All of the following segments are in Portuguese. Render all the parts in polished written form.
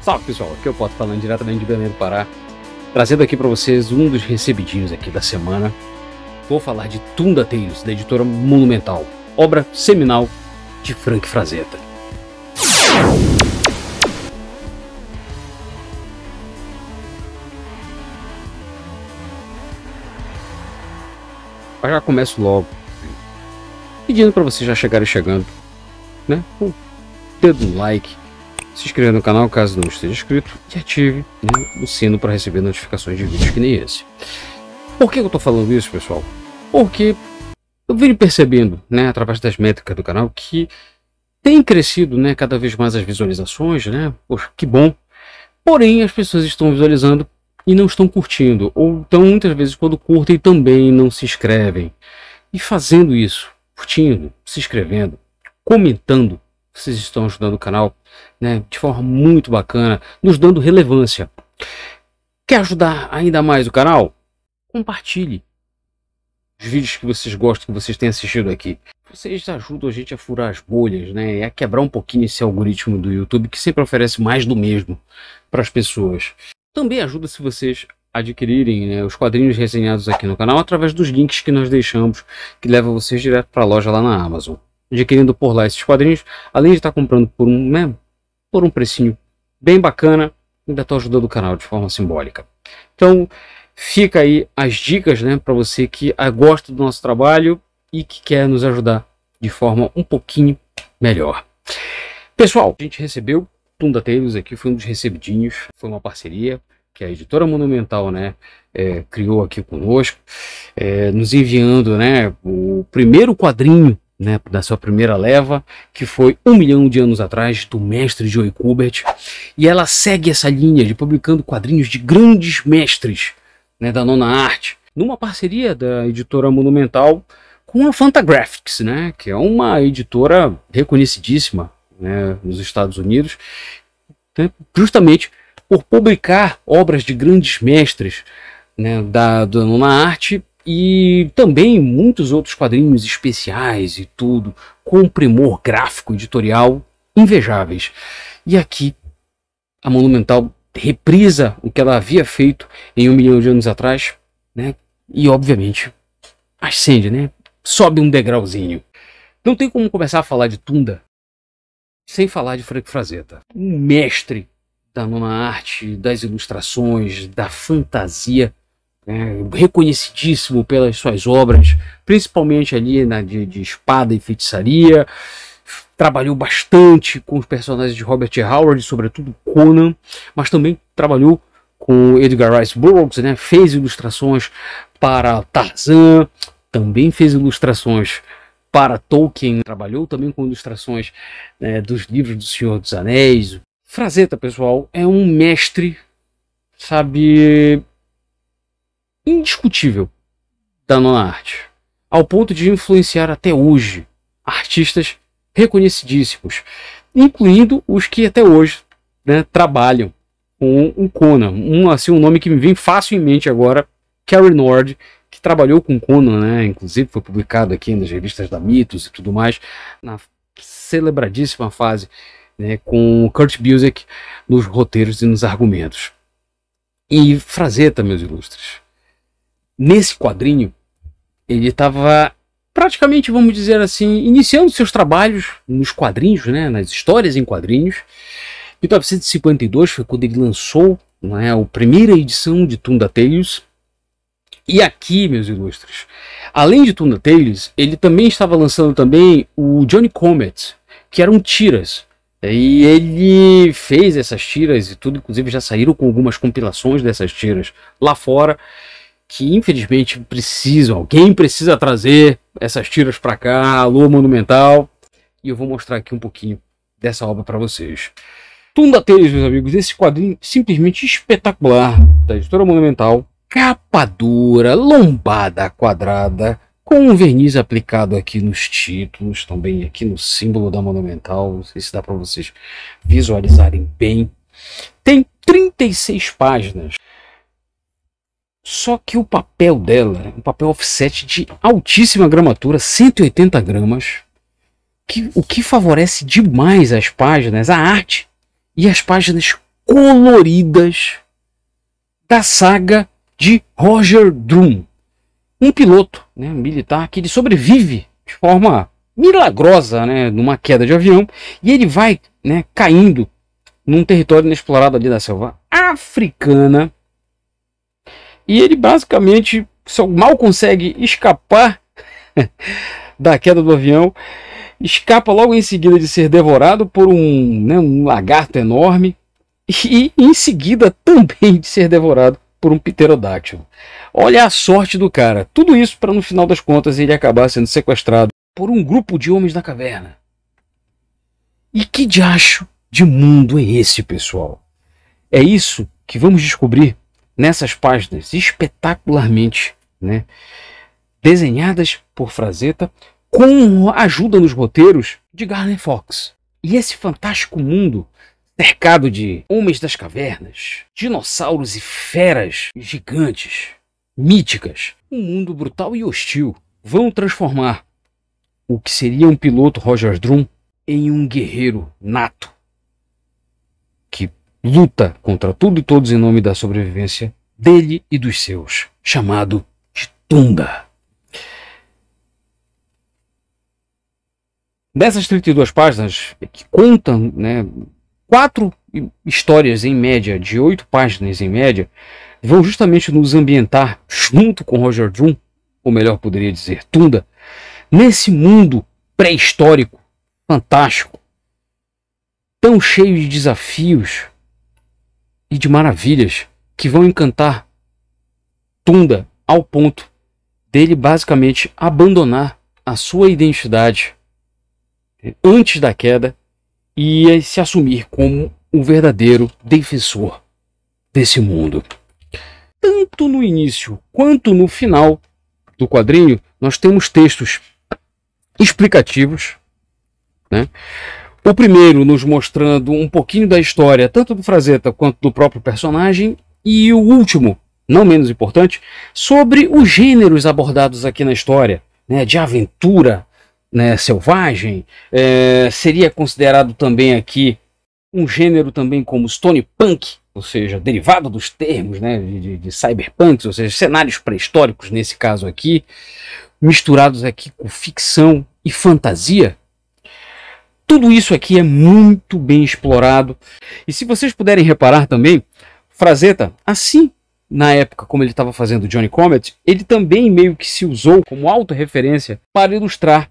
Salve pessoal, aqui eu Poto falando diretamente de Belém do Pará, trazendo aqui para vocês um dos recebidinhos aqui da semana. Vou falar de Tunda Tales, da editora Monumental, obra seminal de Frank Frazetta. Eu já começo logo pedindo para vocês já chegarem chegando, né? Com o dedo no like, se inscrever no canal caso não esteja inscrito e ative, né, o sino para receber notificações de vídeos que nem esse. Por que eu tô falando isso, pessoal? Porque eu venho percebendo, né, através das métricas do canal, que tem crescido, né, cada vez mais as visualizações, né? Poxa, que bom. Porém, as pessoas estão visualizando e não estão curtindo, ou então muitas vezes quando curtem também não se inscrevem. E fazendo isso, curtindo, se inscrevendo, comentando, vocês estão ajudando o canal, né, de forma muito bacana, nos dando relevância. Quer ajudar ainda mais o canal? Compartilhe os vídeos que vocês gostam, que vocês têm assistido aqui. Vocês ajudam a gente a furar as bolhas, né, e a quebrar um pouquinho esse algoritmo do YouTube que sempre oferece mais do mesmo para as pessoas. Também ajuda se vocês adquirirem, né, os quadrinhos resenhados aqui no canal através dos links que nós deixamos, que levam vocês direto para a loja lá na Amazon. Adquirindo por lá esses quadrinhos, além de estar comprando por um precinho bem bacana, ainda estou ajudando o canal de forma simbólica. Então fica aí as dicas, né, para você que gosta do nosso trabalho e que quer nos ajudar de forma um pouquinho melhor. Pessoal, a gente recebeu Tunda Tales aqui, foi um dos recebidinhos, foi uma parceria que a editora Monumental, né, criou aqui conosco, nos enviando, né, o primeiro quadrinho, né, da sua primeira leva, que foi 1 milhão de anos atrás, do mestre Joe Kubert, e ela segue essa linha de publicando quadrinhos de grandes mestres, né, da nona arte, numa parceria da editora Monumental com a Fantagraphics, né, que é uma editora reconhecidíssima, né, nos Estados Unidos, né, justamente por publicar obras de grandes mestres, né, da nona arte, e também muitos outros quadrinhos especiais e tudo, com um primor gráfico editorial invejáveis. E aqui a Monumental reprisa o que ela havia feito em 1 milhão de anos atrás, né? E obviamente ascende, né? Sobe um degrauzinho. Não tem como começar a falar de Tunda sem falar de Frank Frazetta, um mestre da nona arte, das ilustrações, da fantasia, reconhecidíssimo pelas suas obras, principalmente ali de espada e feitiçaria. Trabalhou bastante com os personagens de Robert E. Howard, sobretudo Conan, mas também trabalhou com Edgar Rice Burroughs, né? Fez ilustrações para Tarzan, também fez ilustrações para Tolkien, trabalhou também com ilustrações, né, dos livros do Senhor dos Anéis. Frazetta, pessoal, é um mestre, sabe, indiscutível da nona arte, ao ponto de influenciar até hoje artistas reconhecidíssimos, incluindo os que até hoje, né, trabalham com o Conan. Um nome que me vem fácil em mente agora, Cary Nord, que trabalhou com Conan, né, inclusive foi publicado aqui nas revistas da Mitos e tudo mais, na celebradíssima fase, né, com Kurt Busiek nos roteiros e nos argumentos. E Frazetta, meus ilustres, nesse quadrinho, ele estava praticamente, vamos dizer assim, iniciando seus trabalhos nos quadrinhos, né, nas histórias em quadrinhos. Em 1952 foi quando ele lançou, né, a primeira edição de Tunda Tales. E aqui, meus ilustres, além de Tunda Tales, ele também estava lançando também o Johnny Comet, que eram tiras. E ele fez essas tiras e tudo, inclusive já saíram com algumas compilações dessas tiras lá fora, que infelizmente alguém precisa trazer essas tiras para cá, alô Monumental, e eu vou mostrar aqui um pouquinho dessa obra para vocês. Tunda Tales, meus amigos, esse quadrinho simplesmente espetacular da editora Monumental, capa dura, lombada quadrada, com um verniz aplicado aqui nos títulos, também aqui no símbolo da Monumental, não sei se dá para vocês visualizarem bem. Tem 36 páginas. Só que o papel dela é um papel offset de altíssima gramatura, 180 gramas, o que favorece demais as páginas, a arte e as páginas coloridas da saga de Roger Drumm, um piloto, né, militar que ele sobrevive de forma milagrosa, né, numa queda de avião, e ele vai, né, caindo num território inexplorado ali da selva africana, e ele basicamente só mal consegue escapar da queda do avião, escapa logo em seguida de ser devorado por um lagarto enorme, e em seguida também de ser devorado por um pterodáctilo. Olha a sorte do cara. Tudo isso para no final das contas ele acabar sendo sequestrado por um grupo de homens da caverna. E que diacho de mundo é esse, pessoal? É isso que vamos descobrir nessas páginas espetacularmente, né, desenhadas por Frazetta, com ajuda nos roteiros de Gardner Fox. E esse fantástico mundo cercado de homens das cavernas, dinossauros e feras gigantes, míticas, um mundo brutal e hostil, vão transformar o que seria um piloto Roger Drumm em um guerreiro nato que luta contra tudo e todos em nome da sobrevivência dele e dos seus, chamado de Tunda. Dessas 32 páginas, que contam, né, 4 histórias em média, de 8 páginas em média, vão justamente nos ambientar junto com Roger Drumm, ou melhor poderia dizer, Tunda, nesse mundo pré-histórico, fantástico, tão cheio de desafios e de maravilhas que vão encantar Tunda ao ponto dele basicamente abandonar a sua identidade antes da queda e se assumir como o verdadeiro defensor desse mundo. Tanto no início quanto no final do quadrinho, nós temos textos explicativos, né? O primeiro nos mostrando um pouquinho da história, tanto do Frazetta quanto do próprio personagem, e o último, não menos importante, sobre os gêneros abordados aqui na história, né? De aventura, né, selvagem, seria considerado também aqui um gênero também como Stone Punk, ou seja, derivado dos termos, né, de cyberpunk, ou seja, cenários pré-históricos nesse caso aqui, misturados aqui com ficção e fantasia. Tudo isso aqui é muito bem explorado. E se vocês puderem reparar também, Frazetta, assim na época como ele estava fazendo Johnny Comet, ele também meio que se usou como autorreferência para ilustrar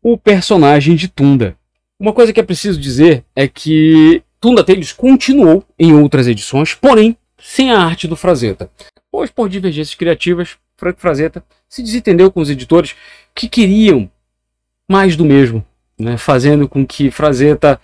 o personagem de Tunda. Uma coisa que é preciso dizer é que Tunda Tales continuou em outras edições, porém sem a arte do Frazetta. Pois por divergências criativas, Frank Frazetta se desentendeu com os editores que queriam mais do mesmo, né, fazendo com que Frazetta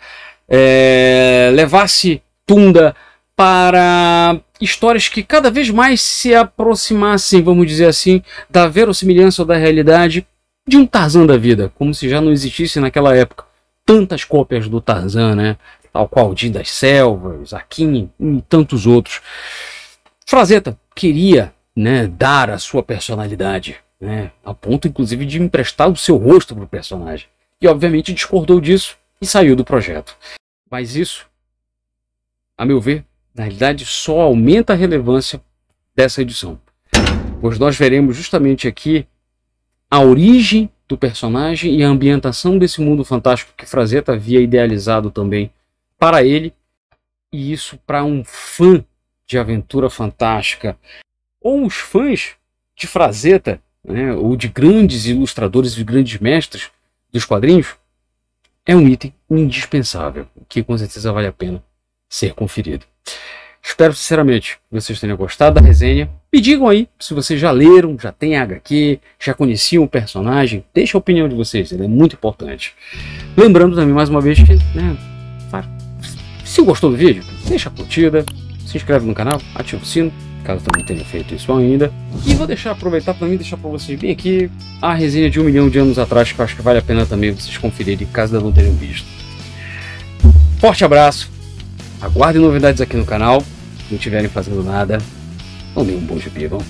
levasse Tunda para histórias que cada vez mais se aproximassem, vamos dizer assim, da verossimilhança ou da realidade de um Tarzan da vida, como se já não existisse naquela época tantas cópias do Tarzan, né? Tal qual Jim das Selvas, Akin e tantos outros. Frazetta queria, né, dar a sua personalidade, né, a ponto inclusive de emprestar o seu rosto para o personagem. E obviamente discordou disso e saiu do projeto. Mas isso, a meu ver, na realidade só aumenta a relevância dessa edição, pois nós veremos justamente aqui a origem do personagem e a ambientação desse mundo fantástico que Frazetta havia idealizado também para ele. E isso para um fã de aventura fantástica, ou os fãs de Frazetta, né, ou de grandes ilustradores e grandes mestres dos quadrinhos, é um item indispensável, que com certeza vale a pena ser conferido. Espero sinceramente que vocês tenham gostado da resenha. Me digam aí se vocês já leram, já têm HQ, já conheciam o personagem. Deixa a opinião de vocês, ele é muito importante. Lembrando também mais uma vez que, né, se gostou do vídeo, deixa a curtida, se inscreve no canal, ativa o sino, caso também tenha feito isso ainda. E vou aproveitar também deixar para vocês bem aqui a resenha de 1 milhão de anos atrás, que eu acho que vale a pena também vocês conferirem, caso ainda não tenham visto. Forte abraço, aguardem novidades aqui no canal. Se não estiverem fazendo nada, não dê um bom gibi, vão.